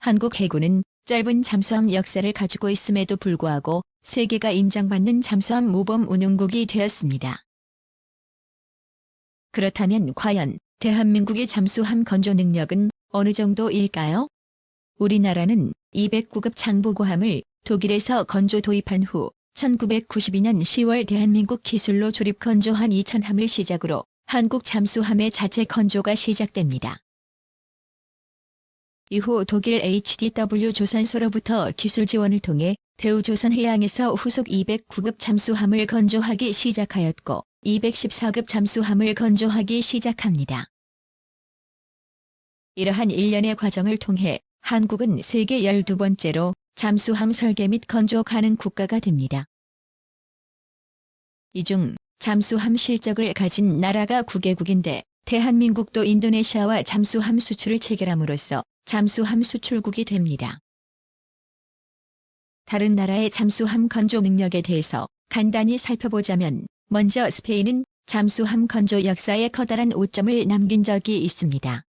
한국 해군은 짧은 잠수함 역사를 가지고 있음에도 불구하고 세계가 인정받는 잠수함 모범 운용국이 되었습니다. 그렇다면 과연 대한민국의 잠수함 건조 능력은 어느 정도일까요? 우리나라는 209급 장보고함을 독일에서 건조 도입한 후 1992년 10월 대한민국 기술로 조립 건조한 2000함을 시작으로 한국 잠수함의 자체 건조가 시작됩니다. 이후 독일 HDW 조선소로부터 기술 지원을 통해 대우조선해양에서 후속 209급 잠수함을 건조하기 시작하였고 214급 잠수함을 건조하기 시작합니다. 이러한 일련의 과정을 통해 한국은 세계 12번째로 잠수함 설계 및 건조 가능 국가가 됩니다. 이 중 잠수함 실적을 가진 나라가 9개국인데 대한민국도 인도네시아와 잠수함 수출을 체결함으로써 잠수함 수출국이 됩니다. 다른 나라의 잠수함 건조 능력에 대해서 간단히 살펴보자면 먼저 스페인은 잠수함 건조 역사에 커다란 오점을 남긴 적이 있습니다.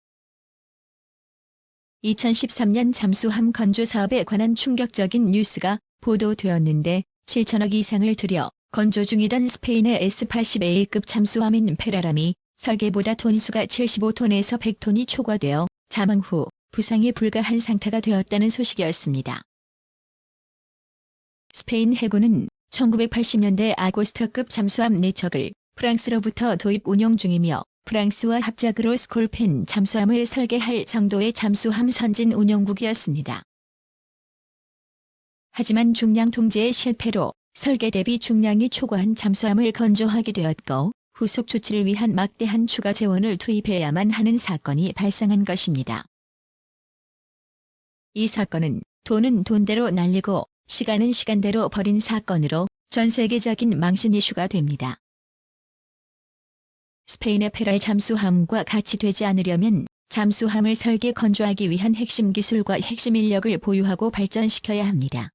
2013년 잠수함 건조 사업에 관한 충격적인 뉴스가 보도되었는데 7천억 이상을 들여 건조 중이던 스페인의 S-80A급 잠수함인 페라람이 설계보다 톤수가 75톤에서 100톤이 초과되어 사망 후 부상이 불가한 상태가 되었다는 소식이었습니다. 스페인 해군은 1980년대 아고스터급 잠수함 4척을 프랑스로부터 도입 운용 중이며 프랑스와 합작으로 스콜펜 잠수함을 설계할 정도의 잠수함 선진 운용국이었습니다. 하지만 중량 통제의 실패로 설계 대비 중량이 초과한 잠수함을 건조하게 되었고 후속 조치를 위한 막대한 추가 재원을 투입해야만 하는 사건이 발생한 것입니다. 이 사건은 돈은 돈대로 날리고 시간은 시간대로 버린 사건으로 전 세계적인 망신 이슈가 됩니다. 스페인의 페랄 잠수함과 같이 되지 않으려면 잠수함을 설계 건조하기 위한 핵심 기술과 핵심 인력을 보유하고 발전시켜야 합니다.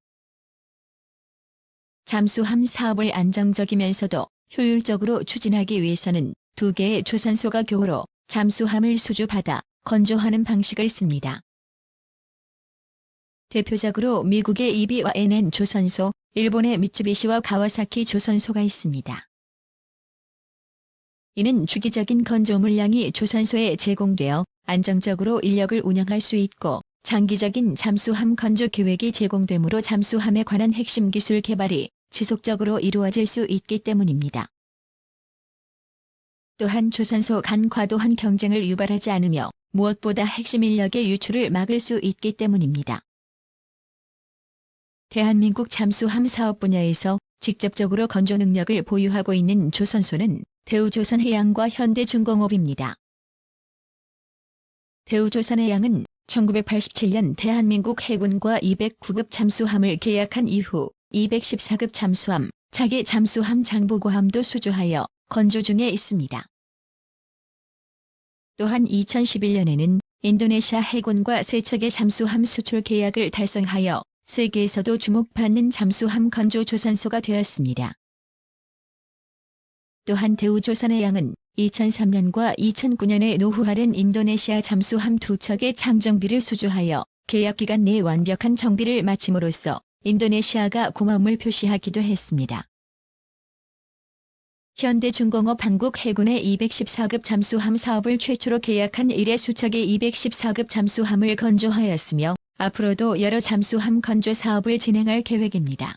잠수함 사업을 안정적이면서도 효율적으로 추진하기 위해서는 2개의 조선소가 교호로 잠수함을 수주받아 건조하는 방식을 씁니다. 대표적으로 미국의 EB와 NN 조선소, 일본의 미쯔비시와 가와사키 조선소가 있습니다. 이는 주기적인 건조 물량이 조선소에 제공되어 안정적으로 인력을 운영할 수 있고 장기적인 잠수함 건조 계획이 제공되므로 잠수함에 관한 핵심 기술 개발이 지속적으로 이루어질 수 있기 때문입니다. 또한 조선소 간 과도한 경쟁을 유발하지 않으며 무엇보다 핵심 인력의 유출을 막을 수 있기 때문입니다. 대한민국 잠수함 사업 분야에서 직접적으로 건조 능력을 보유하고 있는 조선소는 대우조선해양과 현대중공업입니다. 대우조선해양은 1987년 대한민국 해군과 209급 잠수함을 계약한 이후 214급 잠수함, 차기 잠수함 장보고함도 수주하여 건조 중에 있습니다. 또한 2011년에는 인도네시아 해군과 3척의 잠수함 수출 계약을 달성하여 세계에서도 주목받는 잠수함 건조 조선소가 되었습니다. 또한 대우조선해양은 2003년과 2009년에 노후화된 인도네시아 잠수함 2척의 창정비를 수주하여 계약기간 내 완벽한 정비를 마침으로써 인도네시아가 고마움을 표시하기도 했습니다. 현대중공업 한국 해군의 214급 잠수함 사업을 최초로 계약한 이래 수척의 214급 잠수함을 건조하였으며 앞으로도 여러 잠수함 건조 사업을 진행할 계획입니다.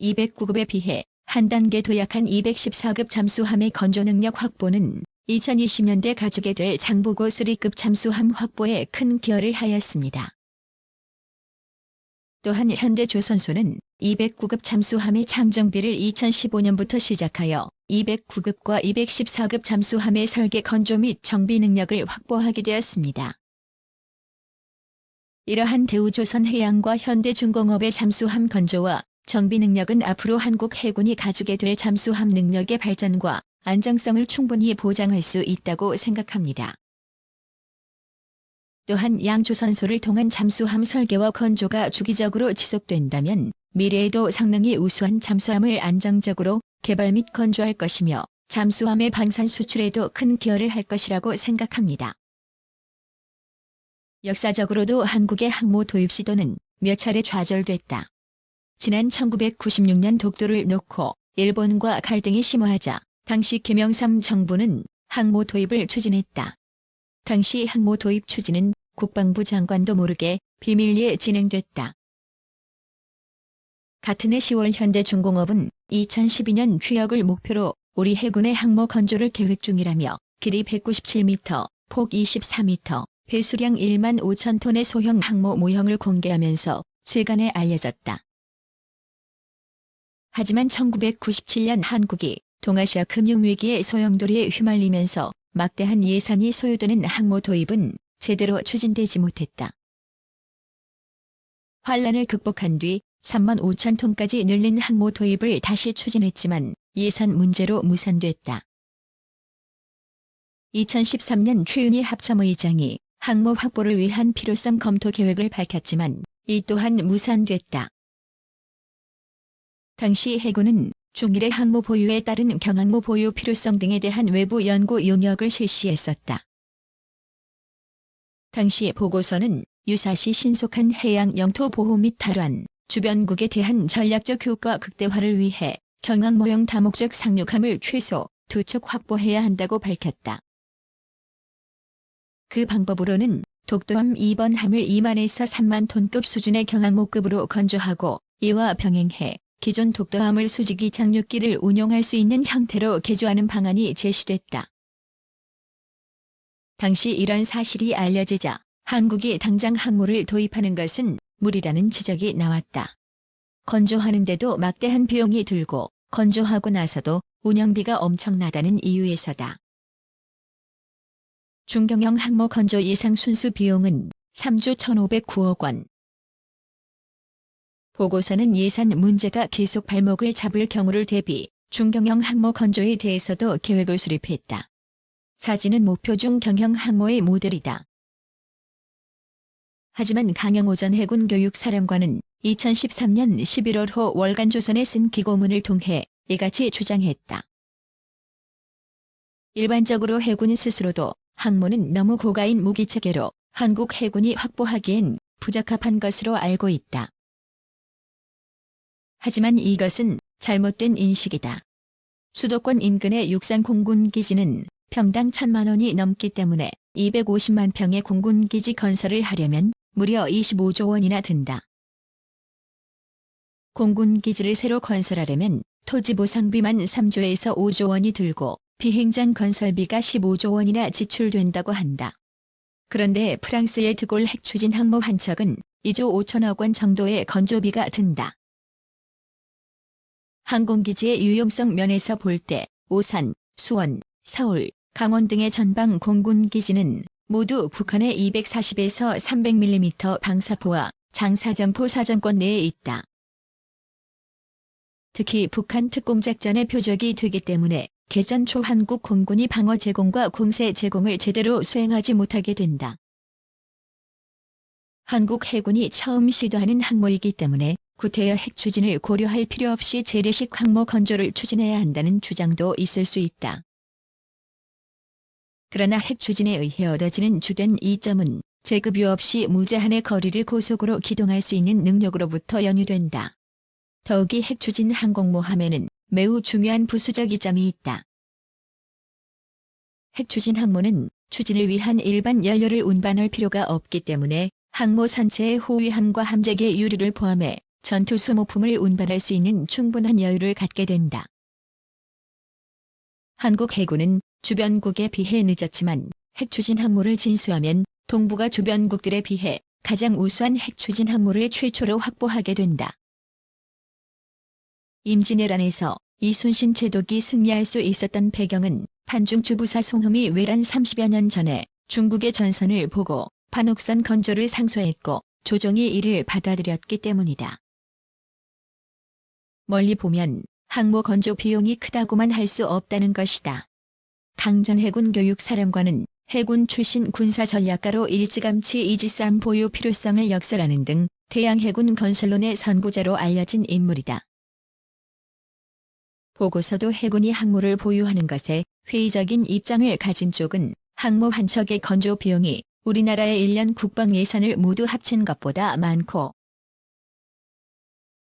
209급에 비해 한 단계 도약한 214급 잠수함의 건조 능력 확보는 2020년대 가지게 될 장보고 3급 잠수함 확보에 큰 기여를 하였습니다. 또한 현대조선소는 209급 잠수함의 창정비를 2015년부터 시작하여 209급과 214급 잠수함의 설계 건조 및 정비 능력을 확보하게 되었습니다. 이러한 대우조선해양과 현대중공업의 잠수함 건조와 정비 능력은 앞으로 한국 해군이 가지게 될 잠수함 능력의 발전과 안정성을 충분히 보장할 수 있다고 생각합니다. 또한 양조선소를 통한 잠수함 설계와 건조가 주기적으로 지속된다면 미래에도 성능이 우수한 잠수함을 안정적으로 개발 및 건조할 것이며 잠수함의 방산 수출에도 큰 기여를 할 것이라고 생각합니다. 역사적으로도 한국의 항모 도입 시도는 몇 차례 좌절됐다. 지난 1996년 독도를 놓고 일본과 갈등이 심화하자 당시 김영삼 정부는 항모 도입을 추진했다. 당시 항모 도입 추진은 국방부 장관도 모르게 비밀리에 진행됐다. 같은 해 10월 현대중공업은 2012년 취역을 목표로 우리 해군의 항모 건조를 계획 중이라며 길이 197m, 폭 24m, 배수량 1만 5천 톤의 소형 항모 모형을 공개하면서 세간에 알려졌다. 하지만 1997년 한국이 동아시아 금융위기의 소용돌이에 휘말리면서 막대한 예산이 소요되는 항모 도입은 제대로 추진되지 못했다. 환란을 극복한 뒤 3만 5천 톤까지 늘린 항모 도입을 다시 추진했지만 예산 문제로 무산됐다. 2013년 최은희 합참의장이 항모 확보를 위한 필요성 검토 계획을 밝혔지만 이 또한 무산됐다. 당시 해군은 중일의 항모 보유에 따른 경항모 보유 필요성 등에 대한 외부 연구 용역을 실시했었다. 당시 보고서는 유사시 신속한 해양 영토 보호 및 탈환, 주변국에 대한 전략적 효과 극대화를 위해 경항모형 다목적 상륙함을 최소 2척 확보해야 한다고 밝혔다. 그 방법으로는 독도함 2번 함을 2만에서 3만 톤급 수준의 경항모급으로 건조하고 이와 병행해 기존 독도함을 수직이 착륙기를 운용할 수 있는 형태로 개조하는 방안이 제시됐다. 당시 이런 사실이 알려지자 한국이 당장 항모를 도입하는 것은 무리라는 지적이 나왔다. 건조하는데도 막대한 비용이 들고 건조하고 나서도 운영비가 엄청나다는 이유에서다. 중경형 항모 건조 예상 순수 비용은 3조 1,509억 원. 보고서는 예산 문제가 계속 발목을 잡을 경우를 대비 중경형 항모 건조에 대해서도 계획을 수립했다. 사진은 목표 중경형 항모의 모델이다. 하지만 강영호 전 해군 교육사령관은 2013년 11월 월간 조선에 쓴 기고문을 통해 이같이 주장했다. 일반적으로 해군 스스로도 항모는 너무 고가인 무기체계로 한국 해군이 확보하기엔 부적합한 것으로 알고 있다. 하지만 이것은 잘못된 인식이다. 수도권 인근의 육상 공군기지는 평당 1,000만 원이 넘기 때문에 250만 평의 공군기지 건설을 하려면 무려 25조 원이나 든다. 공군기지를 새로 건설하려면 토지 보상비만 3조에서 5조 원이 들고 비행장 건설비가 15조 원이나 지출된다고 한다. 그런데 프랑스의 드골 핵추진 항모 한 척은 2조 5천억 원 정도의 건조비가 든다. 항공기지의 유용성 면에서 볼 때 오산, 수원, 서울, 강원 등의 전방 공군기지는 모두 북한의 240에서 300mm 방사포와 장사정포 사정권 내에 있다. 특히 북한 특공작전의 표적이 되기 때문에 개전 초 한국 공군이 방어 제공과 공세 제공을 제대로 수행하지 못하게 된다. 한국 해군이 처음 시도하는 항모이기 때문에 구태여 핵추진을 고려할 필요 없이 재래식 항모 건조를 추진해야 한다는 주장도 있을 수 있다. 그러나 핵추진에 의해 얻어지는 주된 이점은 재급유 없이 무제한의 거리를 고속으로 기동할 수 있는 능력으로부터 연유된다. 더욱이 핵추진 항공모함에는 매우 중요한 부수적 이점이 있다. 핵추진 항모는 추진을 위한 일반 연료를 운반할 필요가 없기 때문에 항모 선체의 호위함과 함재기의 유류를 포함해 전투 소모품을 운반할 수 있는 충분한 여유를 갖게 된다. 한국 해군은 주변국에 비해 늦었지만 핵추진 항모를 진수하면 동북아 주변국들에 비해 가장 우수한 핵추진 항모를 최초로 확보하게 된다. 임진왜란에서 이순신 제독이 승리할 수 있었던 배경은 판중 주부사 송흠이 외란 30여 년 전에 중국의 전선을 보고 판옥선 건조를 상소했고 조정이 이를 받아들였기 때문이다. 멀리 보면 항모 건조 비용이 크다고만 할 수 없다는 것이다. 강 전 해군 교육사령관은 해군 출신 군사전략가로 일찌감치 이지스함 보유 필요성을 역설하는 등 대양해군 건설론의 선구자로 알려진 인물이다. 보고서도 해군이 항모를 보유하는 것에 회의적인 입장을 가진 쪽은 항모 한 척의 건조 비용이 우리나라의 1년 국방 예산을 모두 합친 것보다 많고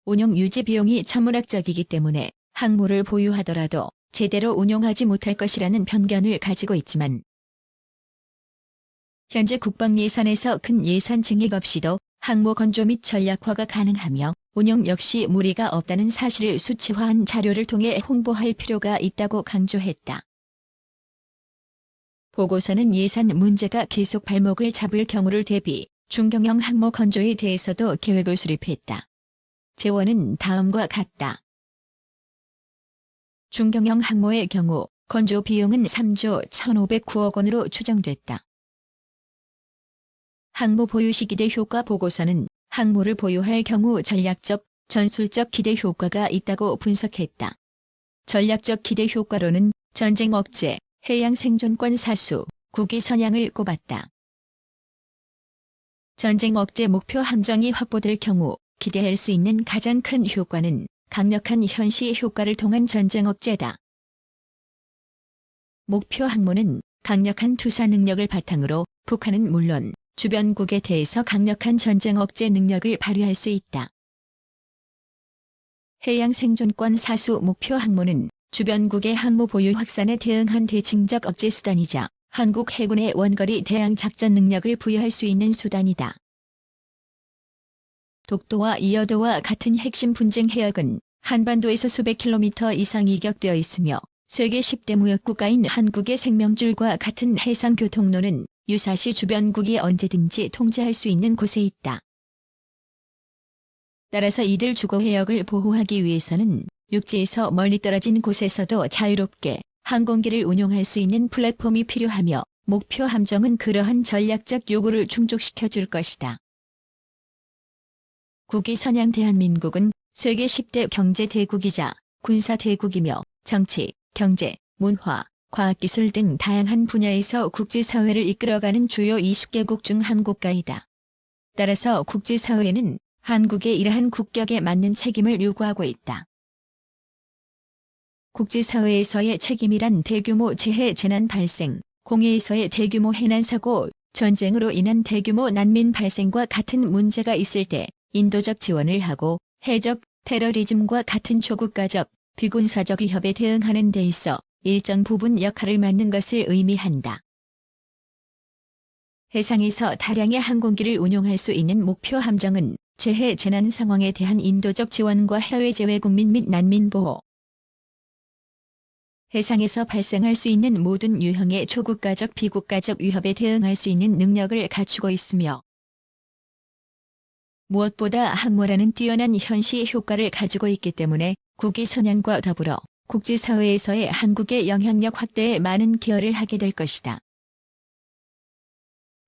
운용 유지 비용이 천문학적이기 때문에 항모를 보유하더라도 제대로 운용하지 못할 것이라는 편견을 가지고 있지만 현재 국방 예산에서 큰 예산 증액 없이도 항모 건조 및 전략화가 가능하며 운용 역시 무리가 없다는 사실을 수치화한 자료를 통해 홍보할 필요가 있다고 강조했다. 보고서는 예산 문제가 계속 발목을 잡을 경우를 대비 중경형 항모 건조에 대해서도 계획을 수립했다. 재원은 다음과 같다. 중경형 항모의 경우 건조 비용은 3조 1,509억 원으로 추정됐다. 항모 보유시 기대 효과 보고서는 항모를 보유할 경우 전략적, 전술적 기대 효과가 있다고 분석했다. 전략적 기대 효과로는 전쟁 억제, 해양 생존권 사수, 국위 선양을 꼽았다. 전쟁 억제 목표 함정이 확보될 경우 기대할 수 있는 가장 큰 효과는 강력한 현시 효과를 통한 전쟁 억제다. 목표 항모는 강력한 투사 능력을 바탕으로 북한은 물론 주변국에 대해서 강력한 전쟁 억제 능력을 발휘할 수 있다. 해양 생존권 사수 목표 항모는 주변국의 항모 보유 확산에 대응한 대칭적 억제 수단이자 한국 해군의 원거리 대항 작전 능력을 부여할 수 있는 수단이다. 독도와 이어도와 같은 핵심 분쟁 해역은 한반도에서 수백 킬로미터 이상 이격되어 있으며 세계 10대 무역국가인 한국의 생명줄과 같은 해상 교통로는 유사시 주변국이 언제든지 통제할 수 있는 곳에 있다. 따라서 이들 주거 해역을 보호하기 위해서는 육지에서 멀리 떨어진 곳에서도 자유롭게 항공기를 운용할 수 있는 플랫폼이 필요하며 목표 함정은 그러한 전략적 요구를 충족시켜 줄 것이다. 국위 선양 대한민국은 세계 10대 경제 대국이자 군사 대국이며 정치, 경제, 문화, 과학기술 등 다양한 분야에서 국제사회를 이끌어가는 주요 20개국 중 한 국가이다. 따라서 국제사회는 한국의 이러한 국격에 맞는 책임을 요구하고 있다. 국제사회에서의 책임이란 대규모 재해 재난 발생, 공해에서의 대규모 해난사고, 전쟁으로 인한 대규모 난민 발생과 같은 문제가 있을 때 인도적 지원을 하고 해적, 테러리즘과 같은 초국가적, 비군사적 위협에 대응하는 데 있어 일정 부분 역할을 맡는 것을 의미한다. 해상에서 다량의 항공기를 운용할 수 있는 목표 함정은 재해 재난 상황에 대한 인도적 지원과 해외 재외 국민 및 난민 보호, 해상에서 발생할 수 있는 모든 유형의 초국가적 비국가적 위협에 대응할 수 있는 능력을 갖추고 있으며 무엇보다 항모라는 뛰어난 현시 효과를 가지고 있기 때문에 국위 선양과 더불어 국제사회에서의 한국의 영향력 확대에 많은 기여를 하게 될 것이다.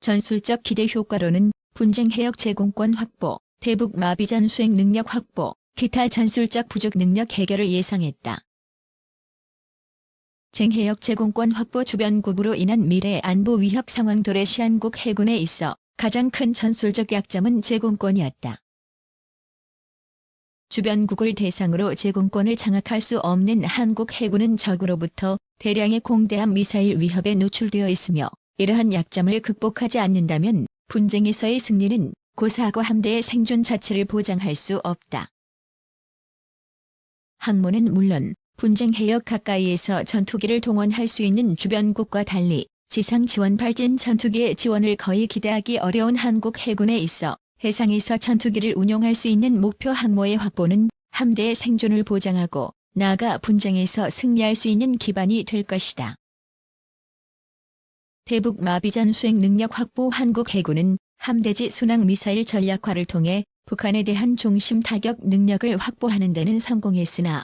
전술적 기대 효과로는 분쟁 해역 제공권 확보, 대북 마비전 수행 능력 확보, 기타 전술적 부족 능력 해결을 예상했다. 쟁해역 제공권 확보 주변국으로 인한 미래 안보 위협 상황 도래시한국 해군에 있어 가장 큰 전술적 약점은 제공권이었다. 주변국을 대상으로 제공권을 장악할 수 없는 한국 해군은 적으로부터 대량의 공대함 미사일 위협에 노출되어 있으며 이러한 약점을 극복하지 않는다면 분쟁에서의 승리는 고사하고 함대의 생존 자체를 보장할 수 없다. 항모는 물론 분쟁 해역 가까이에서 전투기를 동원할 수 있는 주변국과 달리 지상 지원 발진 전투기의 지원을 거의 기대하기 어려운 한국 해군에 있어 해상에서 전투기를 운용할 수 있는 목표 항모의 확보는 함대의 생존을 보장하고 나아가 분쟁에서 승리할 수 있는 기반이 될 것이다. 대북 마비전 수행 능력 확보 한국 해군은 함대지 순항 미사일 전략화를 통해 북한에 대한 중심 타격 능력을 확보하는 데는 성공했으나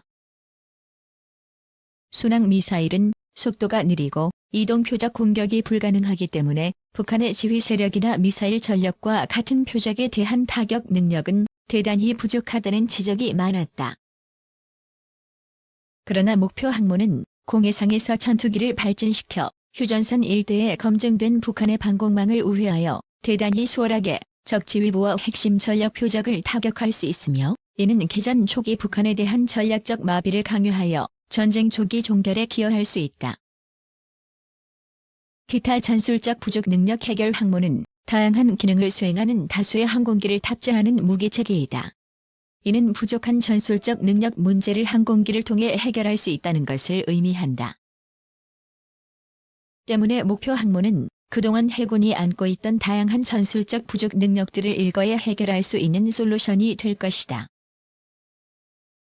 순항 미사일은 속도가 느리고 이동 표적 공격이 불가능하기 때문에 북한의 지휘 세력이나 미사일 전력과 같은 표적에 대한 타격 능력은 대단히 부족하다는 지적이 많았다. 그러나 목표 항모는 공해상에서 전투기를 발진시켜 휴전선 일대에 검증된 북한의 방공망을 우회하여 대단히 수월하게 적 지휘부와 핵심 전력 표적을 타격할 수 있으며 이는 개전 초기 북한에 대한 전략적 마비를 강요하여 전쟁 초기 종결에 기여할 수 있다. 기타 전술적 부족 능력 해결 항모는 다양한 기능을 수행하는 다수의 항공기를 탑재하는 무기체계이다. 이는 부족한 전술적 능력 문제를 항공기를 통해 해결할 수 있다는 것을 의미한다. 때문에 목표 항모는 그동안 해군이 안고 있던 다양한 전술적 부족 능력들을 일거에 해결할 수 있는 솔루션이 될 것이다.